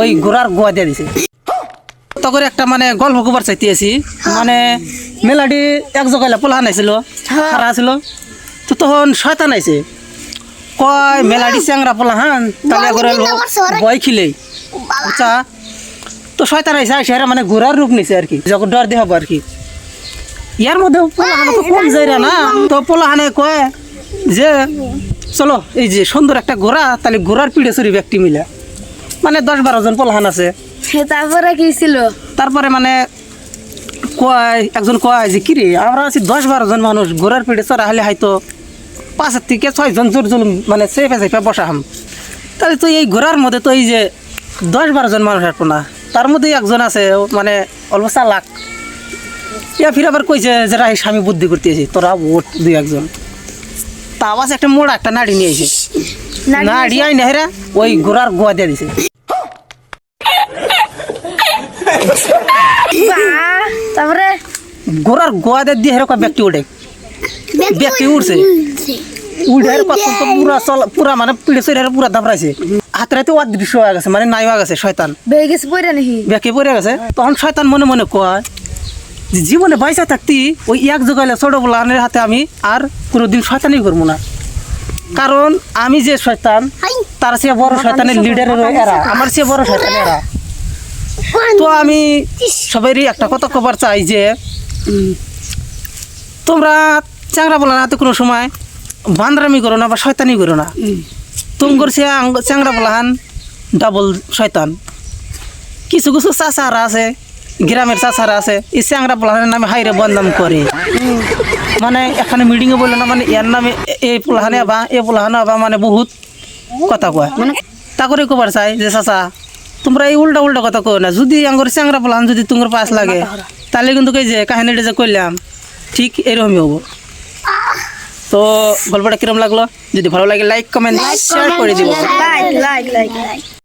ওই ঘোড়ার গোয়া দিয়ে দিছে। তখন একটা মানে গল্প খবর চাইতে আছি, মানে মেলাডি এক জগাইলা পোলাহান আইছিল, খারা আছিল। তো তখন শয়তান আইছে, কয় মেলাডি চ্যাংরা পোলাহান তাহলে করে বয় খিলেই বুঝছা। তো শয়তান আইসে আইসে মানে ঘোড়ার রূপ নিছে আর কি, যখন ডর দিয়ে হবো আর কি। ইয়ার মধ্যে পোলাহানে তো কম যাইরা না, তো পোলাহানে কয় যে চলো এই যে সুন্দর একটা ঘোড়া, তাহলে ঘোড়ার পিঠে চড়ি ব্যক্তি মিলে, মানে 10-12 জন পোলাহান আছে। তারপরে কি ছিল? তারপরে মানে কয় একজন কয় যে কিরে আমরা আছি 10-12 জন মানুষ, ঘোড়ার পিঠে চড়া হলে হয়তো 5 থেকে 6 জন জোর জুলুম মানে চেপে চেপে বসাহাম, তাহলে তো এই ঘোড়ার মধ্যে তো এই যে 10-12 জন মানুষ আসবো না, তার মধ্যে একজন আছে মানে অল্প চালাক। ইয়া ফির আবার কইছে যে রাহি স্বামী বুদ্ধি করতেছি, তোরা ভোট 2-1 তা আবার একটা মোড়া একটা নাড়ি নিয়ে এসে নাড়ি আই নেহরা ওই ঘোড়ার গোয়া দিয়ে দিছে। তারপরে ঘোড়ার গোয়া দিয়ে এরকম ব্যক্তি উঠে, ব্যক্তি উঠছে, উঠে তো পুরা পুরা মানে পিড়ে চড়ে পুরা দাবড়াইছে, হাতে রাতে অদৃশ্য হয়ে গেছে, মানে নাই হয়ে গেছে শয়তান, বেয়ে গেছে পড়ে নাকি ব্যাকে পড়ে গেছে। তখন শয়তান মনে মনে কয় যে জীবনে বাইসা থাকতি ওই এক জোগাইলে ছোট বলানের হাতে আমি আর কোনোদিন শয়তানই করবো না, কারণ আমি যে শয়তান তার চেয়ে বড় শয়তানের লিডারের এরা, আমার চেয়ে বড় শয়তান এরা। তো আমি সবারই একটা কথা খবর চাই যে তোমরা চ্যাংরা বলার হাতে কোনো সময় বান্দরামি করো না বা শয়তানি করো না, তোমার চ্যাংরা বলাহান ডাবল শয়তান। কিছু কিছু চাচারা আছে, গ্রামের চাচারা আছে, এই চ্যাংরা পোলাহানের নামে হাইরে বদনাম করে, মানে এখানে মিটিংয়ে বললো না মানে এর নামে এই পোলাহানে বা এই পোলাহানে বা মানে বহুত কথা কয়, মানে তা করে কবার চাই যে চাচা তোমরা এই উল্টা উল্টা কথা কো না, যদি আঙ্গুর চ্যাংরা পোলাহান যদি তোমার পাশ লাগে তাহলে কিন্তু এই যে কাহিনীটা যে করলাম ঠিক এরকমই হবো। তো গল্পটা কিরম লাগলো, যদি ভালো লাগে লাইক কমেন্ট শেয়ার করে দিব। লাইক